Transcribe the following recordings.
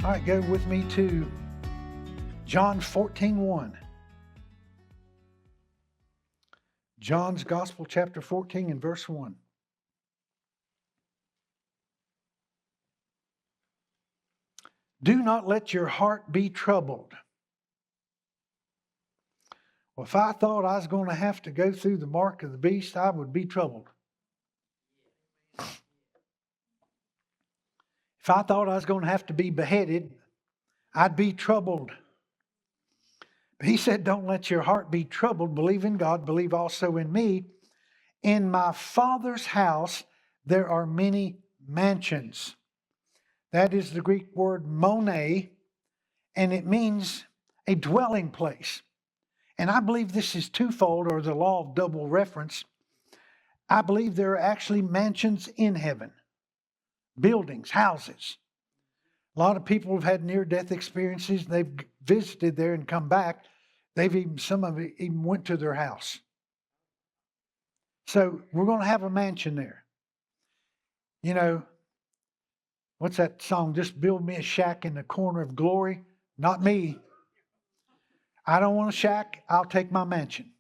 All right, go with me to John 14:1. John's Gospel, chapter 14 and verse 1. Do not let your heart be troubled. Well, if I thought I was going to have to go through the mark of the beast, I would be troubled. If I thought I was going to have to be beheaded, I'd be troubled. But he said, don't let your heart be troubled. Believe in God, believe also in me. In my Father's house, there are many mansions. That is the Greek word mone, and it means a dwelling place. And I believe this is twofold, or the law of double reference. I believe there are actually mansions in heaven, buildings, houses. A lot of people have had near-death experiences. They've visited there and come back. Some of it even went to their house. So we're going to have a mansion there. You know, what's that song? Just build me a shack in the corner of glory. Not me. I don't want a shack. I'll take my mansion.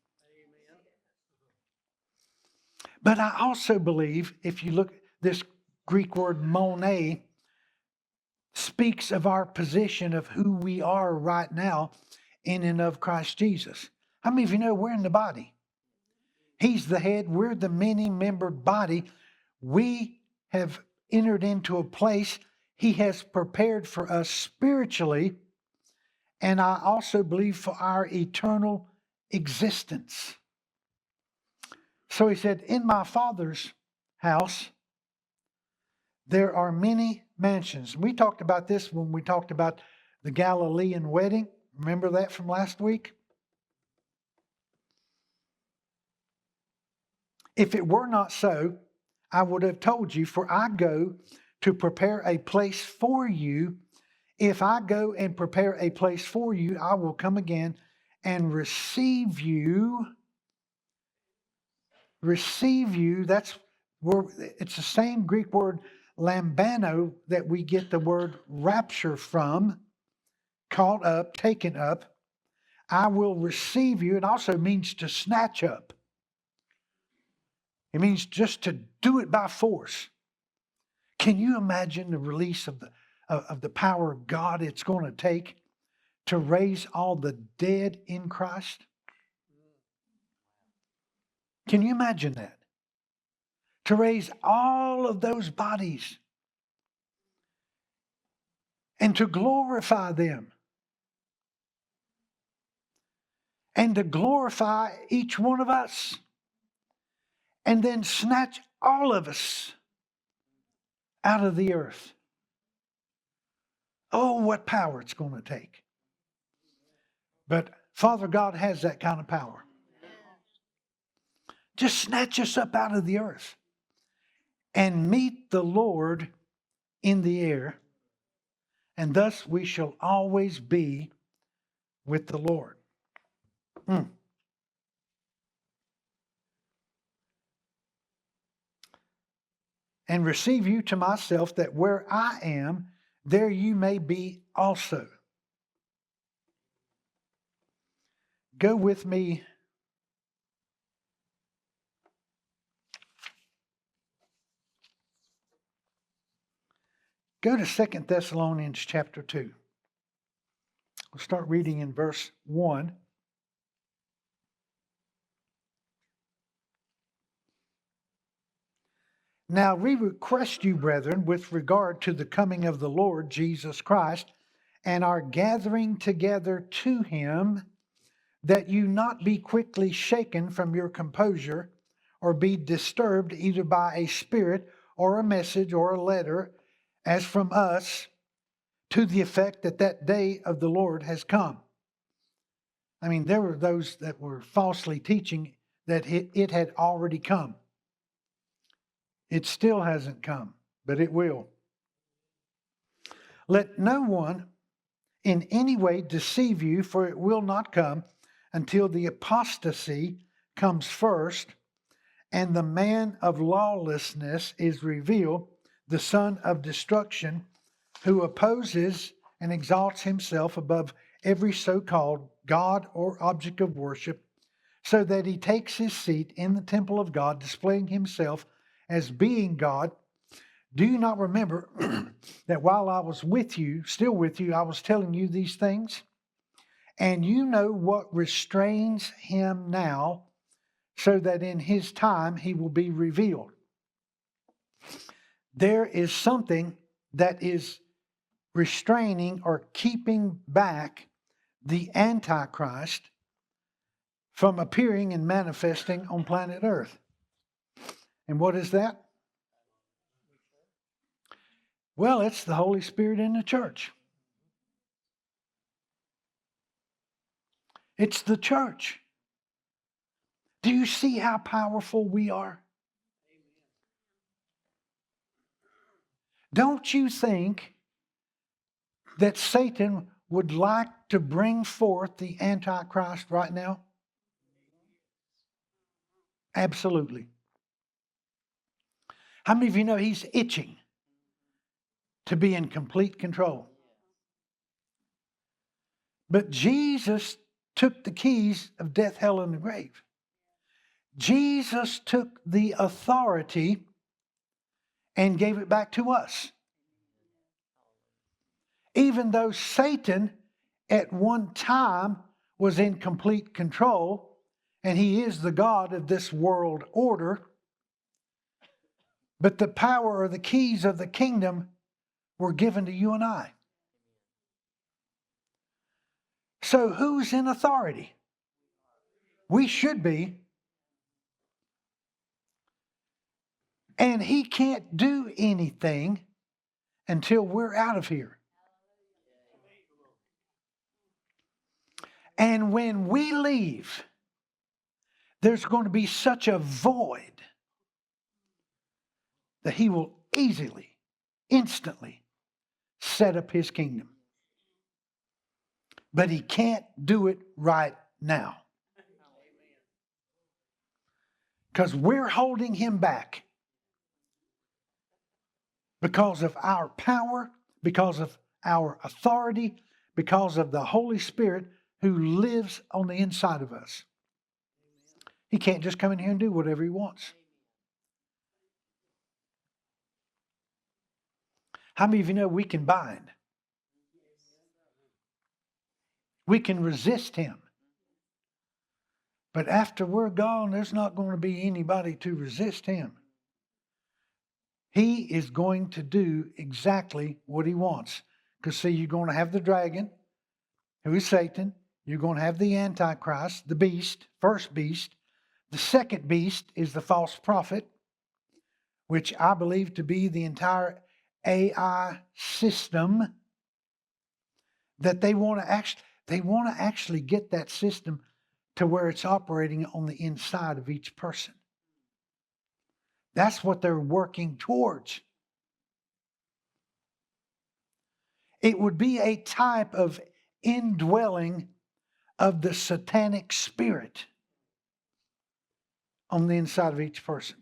But I also believe, if you look, this Greek word mone speaks of our position of who we are right now in and of Christ Jesus. How many of you know we're in the body? He's the head. We're the many-membered body. We have entered into a place He has prepared for us spiritually, and I also believe for our eternal existence. So he said, in my Father's house, there are many mansions. We talked about this when we talked about the Galilean wedding. Remember that from last week? If it were not so, I would have told you, for I go to prepare a place for you. If I go and prepare a place for you, I will come again and receive you. Receive you, that's where it's the same Greek word lambano that we get the word rapture from, caught up, taken up. I will receive you. It also means to snatch up. It means just to do it by force. Can you imagine the release of the power of God it's going to take to raise all the dead in Christ? Can you imagine that? To raise all of those bodies and to glorify them and to glorify each one of us and then snatch all of us out of the earth. Oh, what power it's going to take. But Father God has that kind of power. Just snatch us up out of the earth and meet the Lord in the air, and thus we shall always be with the Lord. And receive you to myself, that where I am, there you may be also. Go with me. Go to 2 Thessalonians chapter 2. We'll start reading in verse 1. Now we request you, brethren, with regard to the coming of the Lord Jesus Christ and our gathering together to Him, that you not be quickly shaken from your composure, or be disturbed either by a spirit or a message or a letter, as from us, to the effect that that day of the Lord has come. I mean, there were those that were falsely teaching that it had already come. It still hasn't come, but it will. Let no one in any way deceive you, for it will not come until the apostasy comes first, and the man of lawlessness is revealed, the son of destruction, who opposes and exalts himself above every so-called God or object of worship, so that he takes his seat in the temple of God, displaying himself as being God. Do you not remember that while I was with you, still with you, I was telling you these things? And you know what restrains him now, so that in his time he will be revealed. There is something that is restraining or keeping back the Antichrist from appearing and manifesting on planet Earth. And what is that? Well, it's the Holy Spirit in the church. It's the church. Do you see how powerful we are? Don't you think that Satan would like to bring forth the Antichrist right now? Absolutely. How many of you know he's itching to be in complete control? But Jesus took the keys of death, hell, and the grave. Jesus took the authority and gave it back to us. Even though Satan at one time was in complete control, and he is the God of this world order, but the power or the keys of the kingdom were given to you and I. So who's in authority? We should be. And he can't do anything until we're out of here. And when we leave, there's going to be such a void that he will easily, instantly set up his kingdom. But he can't do it right now, because we're holding him back because of our power, because of our authority, because of the Holy Spirit who lives on the inside of us. He can't just come in here and do whatever he wants. How many of you know we can bind? We can resist him. But after we're gone, there's not going to be anybody to resist him. He is going to do exactly what he wants. Because see, you're going to have the dragon, who is Satan. You're going to have the Antichrist, the beast, first beast. The second beast is the false prophet, which I believe to be the entire AI system that they want to actually get that system to where it's operating on the inside of each person. That's what they're working towards. It would be a type of indwelling of the satanic spirit on the inside of each person.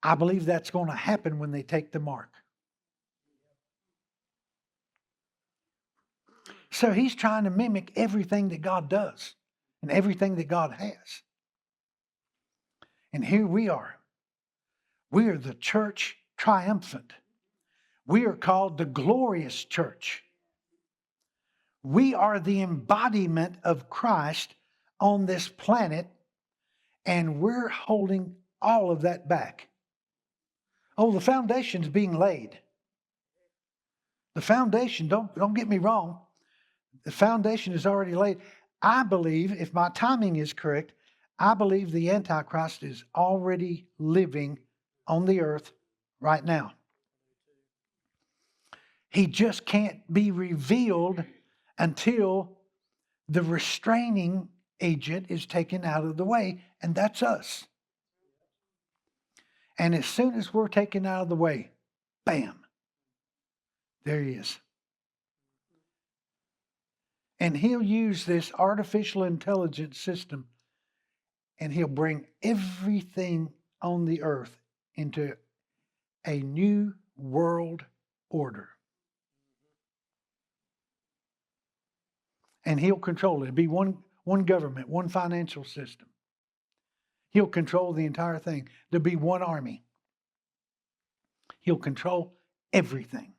I believe that's going to happen when they take the mark. So he's trying to mimic everything that God does and everything that God has. And here we are. We are the church triumphant. We are called the glorious church. We are the embodiment of Christ on this planet, and we're holding all of that back. Oh, the foundation's being laid. The foundation, don't get me wrong, the foundation is already laid. I believe, if my timing is correct, I believe the Antichrist is already living on the earth right now. He just can't be revealed until the restraining agent is taken out of the way, and that's us. And as soon as we're taken out of the way, bam, there he is. And he'll use this artificial intelligence system, and he'll bring everything on the earth into a new world order. And he'll control it. It'll be one government, one financial system. He'll control the entire thing. There'll be one army. He'll control everything.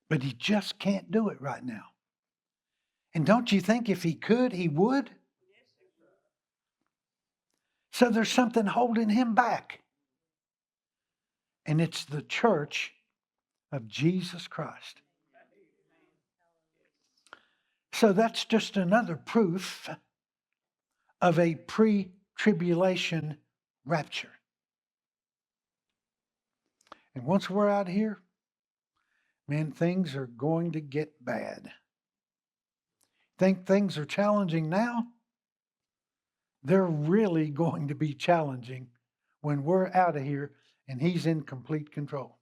But he just can't do it right now. And don't you think if he could, he would? So there's something holding him back. And it's the church of Jesus Christ. So that's just another proof of a pre-tribulation rapture. And once we're out here, man, things are going to get bad. Think things are challenging now? They're really going to be challenging when we're out of here and he's in complete control.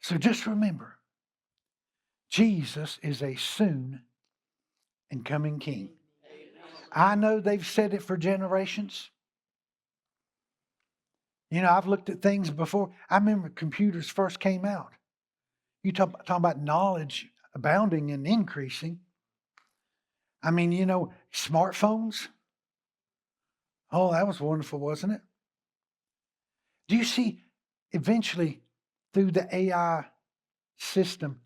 So just remember, Jesus is a soon and coming King. I know they've said it for generations. You know, I've looked at things before. I remember computers first came out. You talking about knowledge abounding and increasing. I mean, you know, smartphones. Oh, that was wonderful, wasn't it? Do you see, eventually, through the AI system,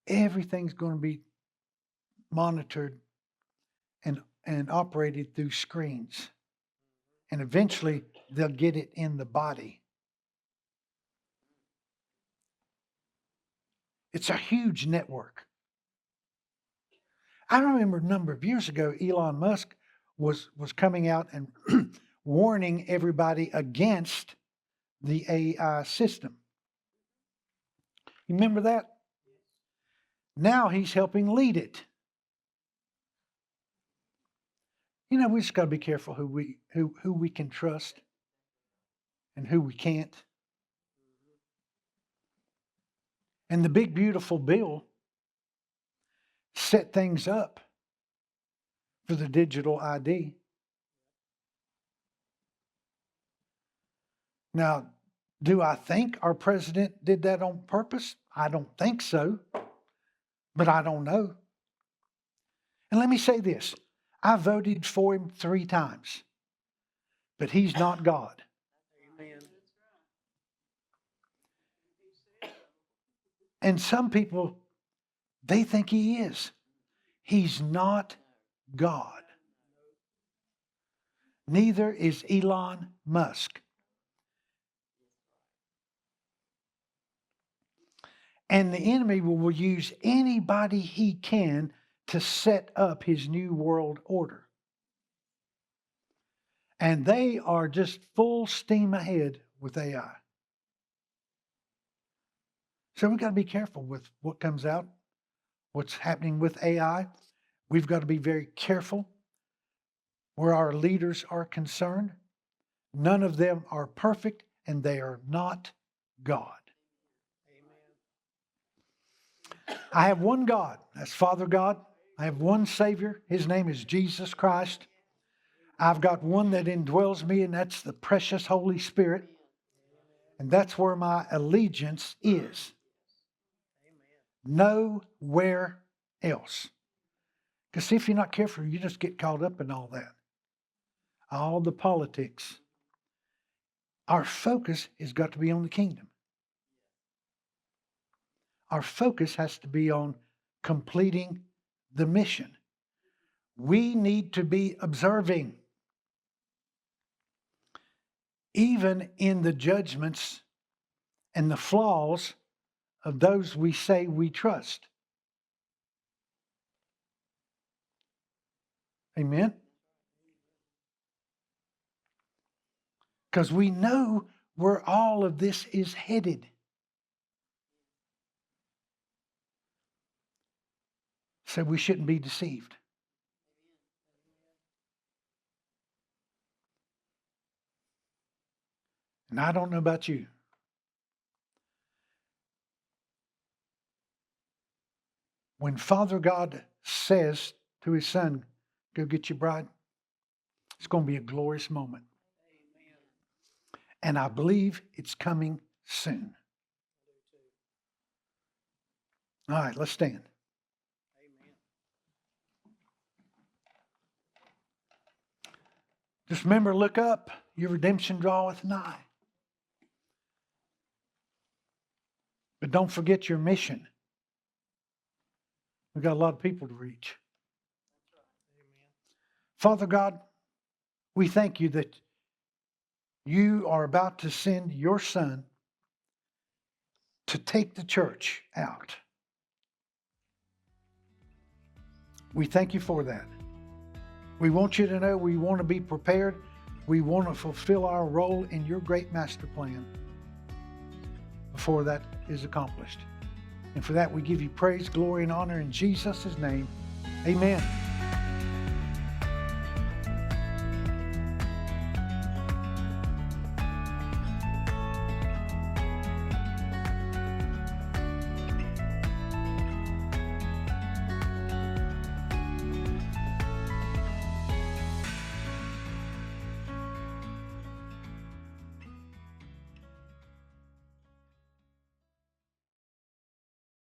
everything's going to be monitored and operated through screens. And eventually, they'll get it in the body. It's a huge network. I remember a number of years ago, Elon Musk was coming out and warning everybody against the AI system. You remember that? Now he's helping lead it. You know, we just got to be careful who we can trust and who we can't. And the big beautiful bill set things up for the digital ID. Now, do I think our president did that on purpose? I don't think so, but I don't know. And let me say this. I voted for him 3 times, but he's not God. Amen. And some people, they think he is. He's not God. Neither is Elon Musk. And the enemy will use anybody he can to set up his new world order. And they are just full steam ahead with AI. So we've got to be careful with what comes out, what's happening with AI. We've got to be very careful where our leaders are concerned. None of them are perfect, and they are not God. Amen. I have one God. That's Father God. I have one Savior. His name is Jesus Christ. I've got one that indwells me, and that's the precious Holy Spirit. And that's where my allegiance is. Nowhere else. Because if you're not careful, you just get caught up in all that. All the politics. Our focus has got to be on the kingdom. Our focus has to be on completing the mission. We need to be observing. Even in the judgments and the flaws of those we say we trust. Amen? Because we know where all of this is headed. So we shouldn't be deceived. And I don't know about you. When Father God says to his son, go get your bride, it's going to be a glorious moment. Amen. And I believe it's coming soon. All right, let's stand. Just remember, look up. Your redemption draweth nigh. But don't forget your mission. We've got a lot of people to reach. Father God, we thank you that you are about to send your Son to take the church out. We thank you for that. We want you to know we want to be prepared. We want to fulfill our role in your great master plan before that is accomplished. And for that, we give you praise, glory, and honor in Jesus' name. Amen.